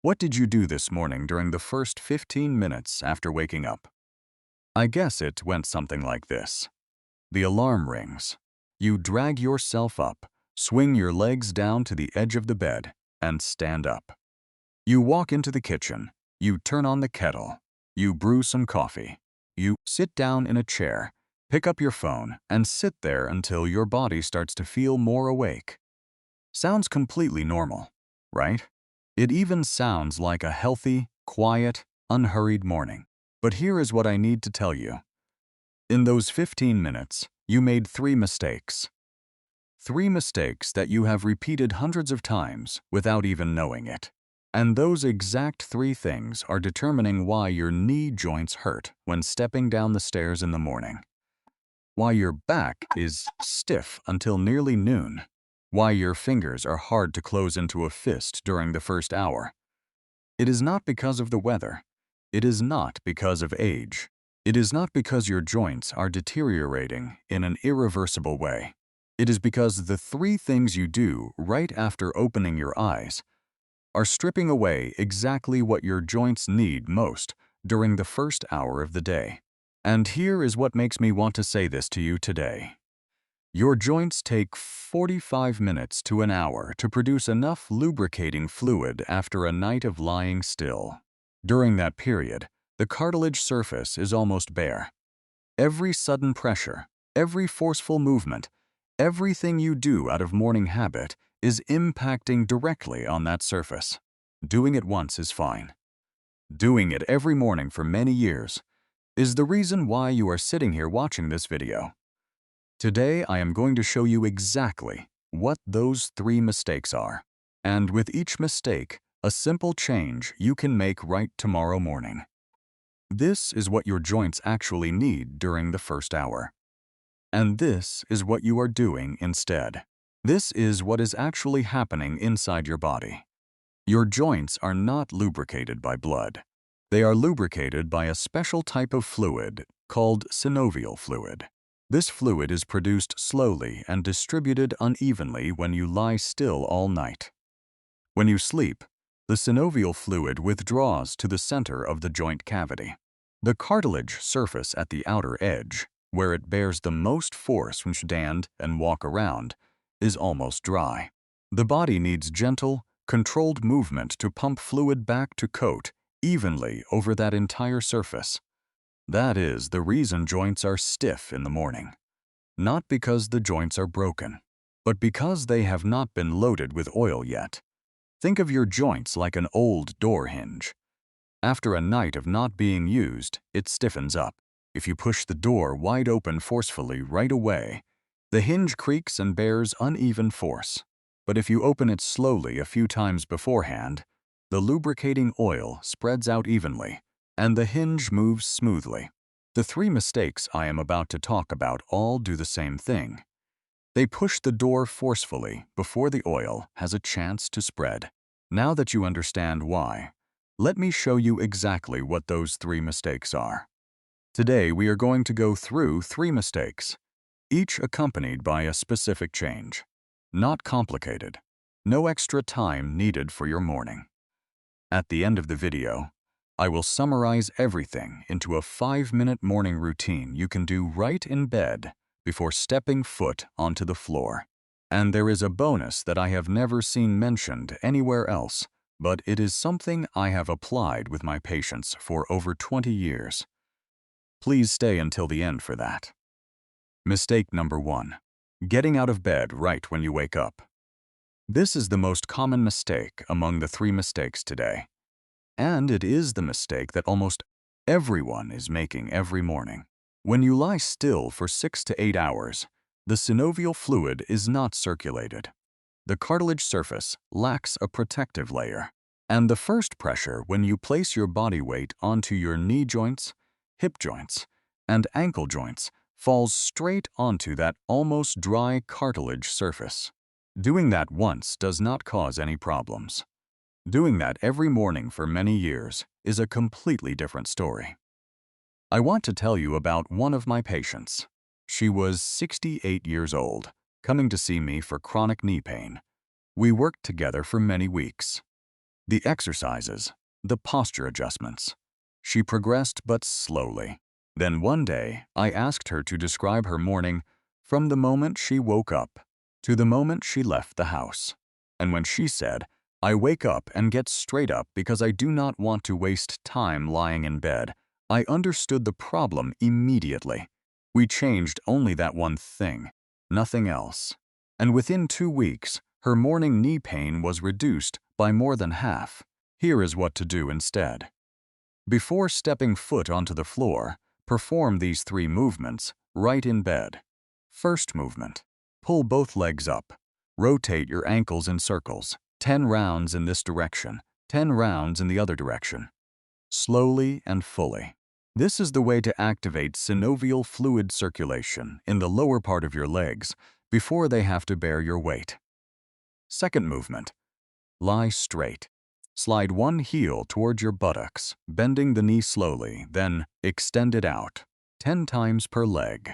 What did you do this morning during the first 15 minutes after waking up? I guess it went something like this. The alarm rings. You drag yourself up, swing your legs down to the edge of the bed, and stand up. You walk into the kitchen. You turn on the kettle. You brew some coffee. You sit down in a chair, pick up your phone, and sit there until your body starts to feel more awake. Sounds completely normal, right? It even sounds like a healthy, quiet, unhurried morning. But here is what I need to tell you. In those 15 minutes, you made 3 mistakes. 3 mistakes that you have repeated hundreds of times without even knowing it. And those exact 3 things are determining why your knee joints hurt when stepping down the stairs in the morning. Why your back is stiff until nearly noon. Why your fingers are hard to close into a fist during the first hour. It is not because of the weather. It is not because of age. It is not because your joints are deteriorating in an irreversible way. It is because the 3 things you do right after opening your eyes are stripping away exactly what your joints need most during the first hour of the day. And here is what makes me want to say this to you today. Your joints take 45 minutes to an hour to produce enough lubricating fluid after a night of lying still. During that period, the cartilage surface is almost bare. Every sudden pressure, every forceful movement, everything you do out of morning habit is impacting directly on that surface. Doing it once is fine. Doing it every morning for many years is the reason why you are sitting here watching this video. Today, I am going to show you exactly what those 3 mistakes are. And with each mistake, a simple change you can make right tomorrow morning. This is what your joints actually need during the first hour. And this is what you are doing instead. This is what is actually happening inside your body. Your joints are not lubricated by blood. They are lubricated by a special type of fluid called synovial fluid. This fluid is produced slowly and distributed unevenly when you lie still all night. When you sleep, the synovial fluid withdraws to the center of the joint cavity. The cartilage surface at the outer edge, where it bears the most force when you stand and walk around, is almost dry. The body needs gentle, controlled movement to pump fluid back to coat evenly over that entire surface. That is the reason joints are stiff in the morning. Not because the joints are broken, but because they have not been loaded with oil yet. Think of your joints like an old door hinge. After a night of not being used, it stiffens up. If you push the door wide open forcefully right away, the hinge creaks and bears uneven force. But if you open it slowly a few times beforehand, the lubricating oil spreads out evenly, and the hinge moves smoothly. The 3 mistakes I am about to talk about all do the same thing. They push the door forcefully before the oil has a chance to spread. Now that you understand why, let me show you exactly what those 3 mistakes are. Today we are going to go through 3 mistakes, each accompanied by a specific change. Not complicated. No extra time needed for your morning. At the end of the video, I will summarize everything into a 5-minute morning routine you can do right in bed before stepping foot onto the floor. And there is a bonus that I have never seen mentioned anywhere else, but it is something I have applied with my patients for over 20 years. Please stay until the end for that. Mistake number 1. Getting out of bed right when you wake up. This is the most common mistake among the 3 mistakes today. And it is the mistake that almost everyone is making every morning. When you lie still for 6 to 8 hours, the synovial fluid is not circulated. The cartilage surface lacks a protective layer. And the first pressure when you place your body weight onto your knee joints, hip joints, and ankle joints falls straight onto that almost dry cartilage surface. Doing that once does not cause any problems. Doing that every morning for many years is a completely different story. I want to tell you about one of my patients. She was 68 years old, coming to see me for chronic knee pain. We worked together for many weeks. The exercises, the posture adjustments. She progressed but slowly. Then one day, I asked her to describe her morning from the moment she woke up to the moment she left the house. And when she said, "I wake up and get straight up because I do not want to waste time lying in bed," I understood the problem immediately. We changed only that one thing, nothing else. And within 2 weeks, her morning knee pain was reduced by more than half. Here is what to do instead. Before stepping foot onto the floor, perform these 3 movements right in bed. First movement. Pull both legs up. Rotate your ankles in circles, 10 rounds in this direction, 10 rounds in the other direction. Slowly and fully. This is the way to activate synovial fluid circulation in the lower part of your legs before they have to bear your weight. Second movement. Lie straight. Slide one heel towards your buttocks, bending the knee slowly, then extend it out, 10 times per leg.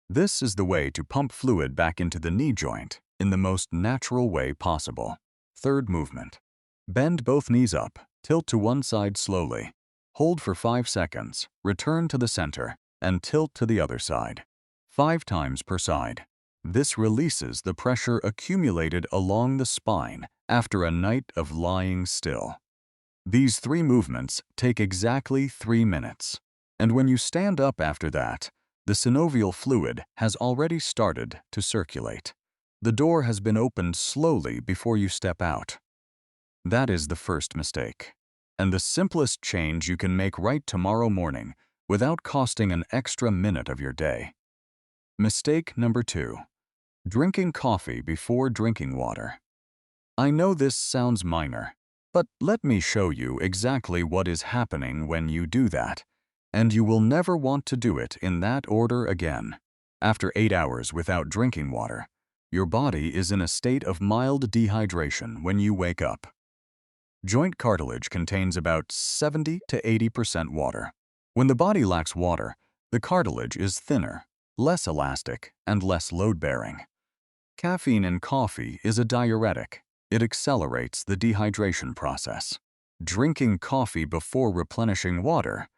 This is the way to pump fluid back into the knee joint in the most natural way possible. Third movement. Bend both knees up, tilt to one side slowly. Hold for 5 seconds, return to the center, and tilt to the other side. 5 times per side. This releases the pressure accumulated along the spine after a night of lying still. These 3 movements take exactly 3 minutes. And when you stand up after that, the synovial fluid has already started to circulate. The door has been opened slowly before you step out. That is the first mistake, and the simplest change you can make right tomorrow morning without costing an extra minute of your day. Mistake number 2. Drinking coffee before drinking water. I know this sounds minor, but let me show you exactly what is happening when you do that, and you will never want to do it in that order again. After 8 hours without drinking water, your body is in a state of mild dehydration when you wake up. Joint cartilage contains about 70 to 80% water. When the body lacks water, the cartilage is thinner, less elastic, and less load-bearing. Caffeine in coffee is a diuretic. It accelerates the dehydration process. Drinking coffee before replenishing water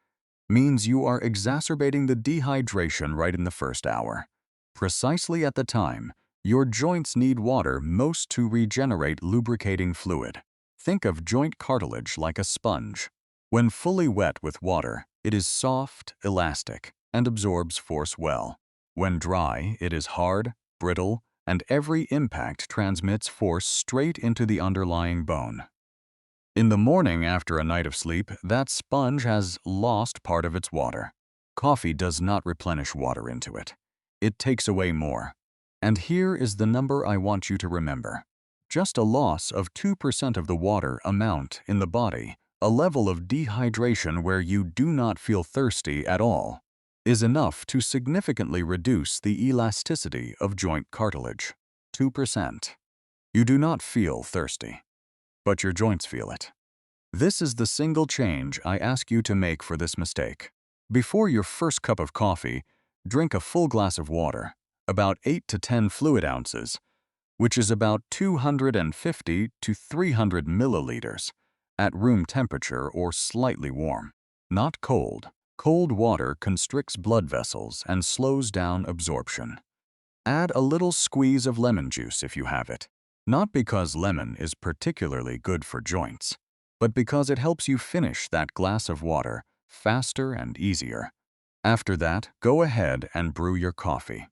means you are exacerbating the dehydration right in the first hour, precisely at the time your joints need water most to regenerate lubricating fluid. Think of joint cartilage like a sponge. When fully wet with water, it is soft, elastic, and absorbs force well. When dry, it is hard, brittle, and every impact transmits force straight into the underlying bone. In the morning after a night of sleep, that sponge has lost part of its water. Coffee does not replenish water into it. It takes away more. And here is the number I want you to remember. Just a loss of 2% of the water amount in the body, a level of dehydration where you do not feel thirsty at all, is enough to significantly reduce the elasticity of joint cartilage. 2%. You do not feel thirsty, but your joints feel it. This is the single change I ask you to make for this mistake. Before your first cup of coffee, drink a full glass of water, about 8 to 10 fluid ounces, which is about 250 to 300 milliliters, at room temperature or slightly warm. Not cold. Cold water constricts blood vessels and slows down absorption. Add a little squeeze of lemon juice if you have it, not because lemon is particularly good for joints, but because it helps you finish that glass of water faster and easier. After that, go ahead and brew your coffee.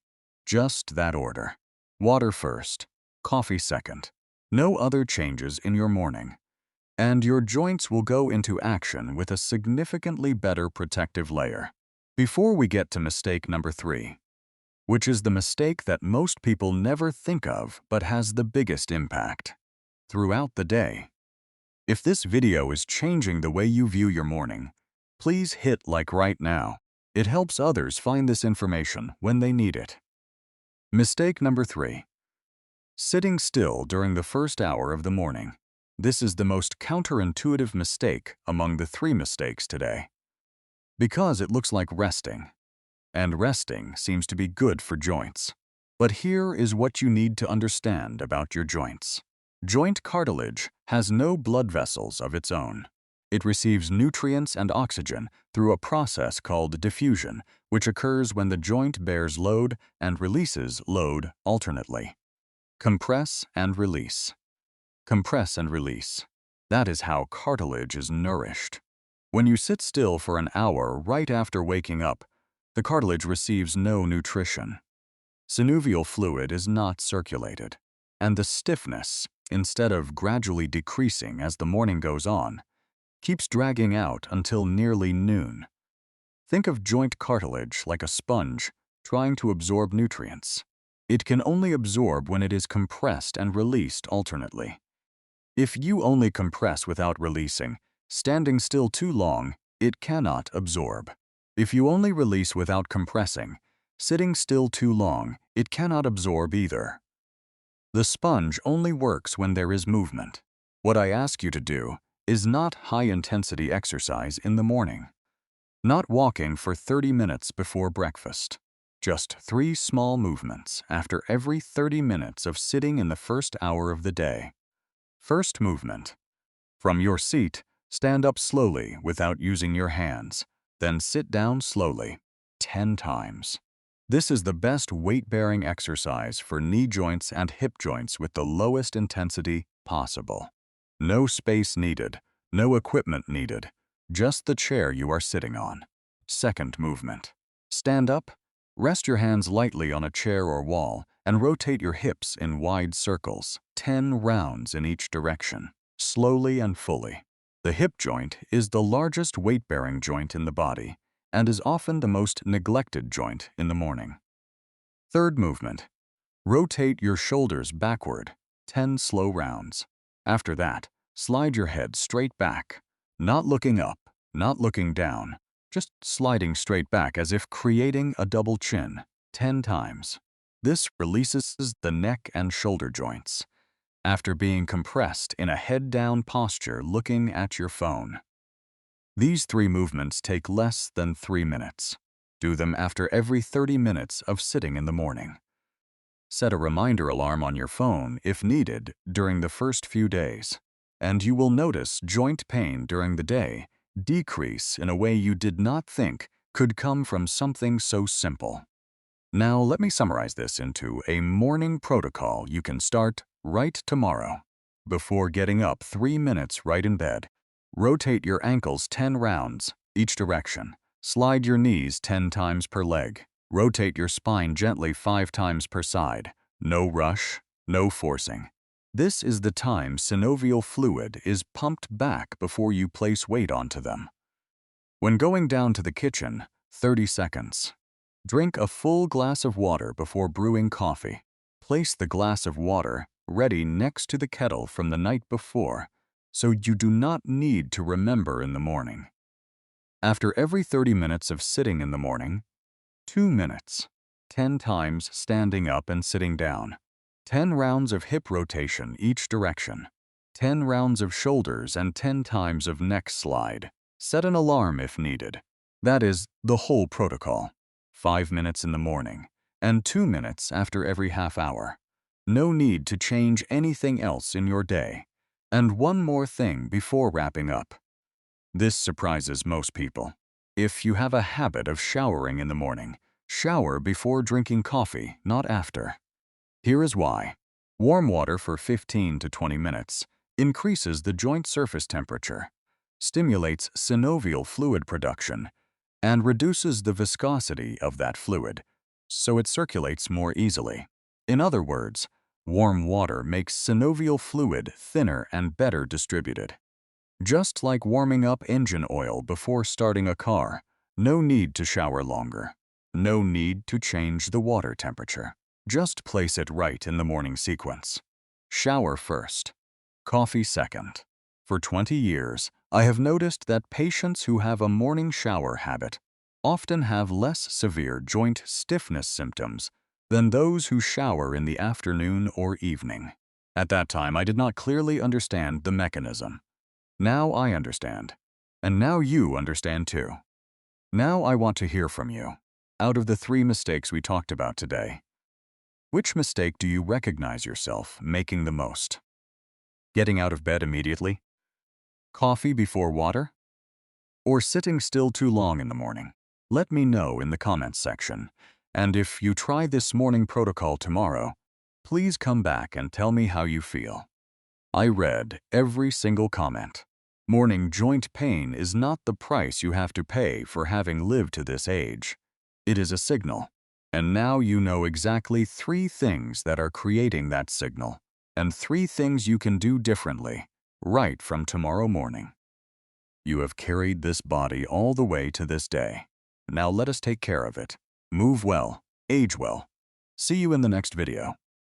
Just that order. Water first, coffee second. No other changes in your morning. And your joints will go into action with a significantly better protective layer. Before we get to mistake number 3, which is the mistake that most people never think of but has the biggest impact throughout the day. If this video is changing the way you view your morning, please hit like right now. It helps others find this information when they need it. Mistake number 3. Sitting still during the first hour of the morning. This is the most counterintuitive mistake among the 3 mistakes today. Because it looks like resting, and resting seems to be good for joints. But here is what you need to understand about your joints. Joint cartilage has no blood vessels of its own. It receives nutrients and oxygen through a process called diffusion, which occurs when the joint bears load and releases load alternately. Compress and release. Compress and release. That is how cartilage is nourished. When you sit still for an hour right after waking up, the cartilage receives no nutrition. Synovial fluid is not circulated, and the stiffness, instead of gradually decreasing as the morning goes on, keeps dragging out until nearly noon. Think of joint cartilage like a sponge trying to absorb nutrients. It can only absorb when it is compressed and released alternately. If you only compress without releasing, standing still too long, it cannot absorb. If you only release without compressing, sitting still too long, it cannot absorb either. The sponge only works when there is movement. What I ask you to do is not high-intensity exercise in the morning. Not walking for 30 minutes before breakfast. Just 3 small movements after every 30 minutes of sitting in the first hour of the day. First movement. From your seat, stand up slowly without using your hands, then sit down slowly, 10 times. This is the best weight-bearing exercise for knee joints and hip joints with the lowest intensity possible. No space needed, no equipment needed, just the chair you are sitting on. Second movement. Stand up, rest your hands lightly on a chair or wall, and rotate your hips in wide circles, 10 rounds in each direction, slowly and fully. The hip joint is the largest weight-bearing joint in the body and is often the most neglected joint in the morning. Third movement. Rotate your shoulders backward, 10 slow rounds. After that, slide your head straight back, not looking up, not looking down, just sliding straight back as if creating a double chin, 10 times. This releases the neck and shoulder joints after being compressed in a head-down posture looking at your phone. These 3 movements take less than 3 minutes. Do them after every 30 minutes of sitting in the morning. Set a reminder alarm on your phone if needed during the first few days, and you will notice joint pain during the day decrease in a way you did not think could come from something so simple. Now let me summarize this into a morning protocol you can start right tomorrow. Before getting up 3 minutes right in bed, rotate your ankles 10 rounds, each direction. Slide your knees 10 times per leg. Rotate your spine gently 5 times per side. No rush, no forcing. This is the time synovial fluid is pumped back before you place weight onto them. When going down to the kitchen, 30 seconds. Drink a full glass of water before brewing coffee. Place the glass of water ready next to the kettle from the night before, so you do not need to remember in the morning. After every 30 minutes of sitting in the morning, 2 minutes, 10 times standing up and sitting down, 10 rounds of hip rotation each direction, 10 rounds of shoulders and 10 times of neck slide. Set an alarm if needed. That is the whole protocol. 5 minutes in the morning and 2 minutes after every half hour. No need to change anything else in your day. And one more thing before wrapping up. This surprises most people. If you have a habit of showering in the morning, shower before drinking coffee, not after. Here is why. Warm water for 15 to 20 minutes increases the joint surface temperature, stimulates synovial fluid production, and reduces the viscosity of that fluid, so it circulates more easily. In other words, warm water makes synovial fluid thinner and better distributed. Just like warming up engine oil before starting a car, no need to shower longer. No need to change the water temperature. Just place it right in the morning sequence. Shower first, coffee second. For 20 years, I have noticed that patients who have a morning shower habit often have less severe joint stiffness symptoms than those who shower in the afternoon or evening. At that time, I did not clearly understand the mechanism. Now I understand. And now you understand too. Now I want to hear from you. Out of the 3 mistakes we talked about today, which mistake do you recognize yourself making the most? Getting out of bed immediately? Coffee before water? Or sitting still too long in the morning? Let me know in the comments section. And if you try this morning protocol tomorrow, please come back and tell me how you feel. I read every single comment. Morning joint pain is not the price you have to pay for having lived to this age. It is a signal. And now you know exactly 3 things that are creating that signal, and 3 things you can do differently, right from tomorrow morning. You have carried this body all the way to this day. Now let us take care of it. Move well, age well. See you in the next video.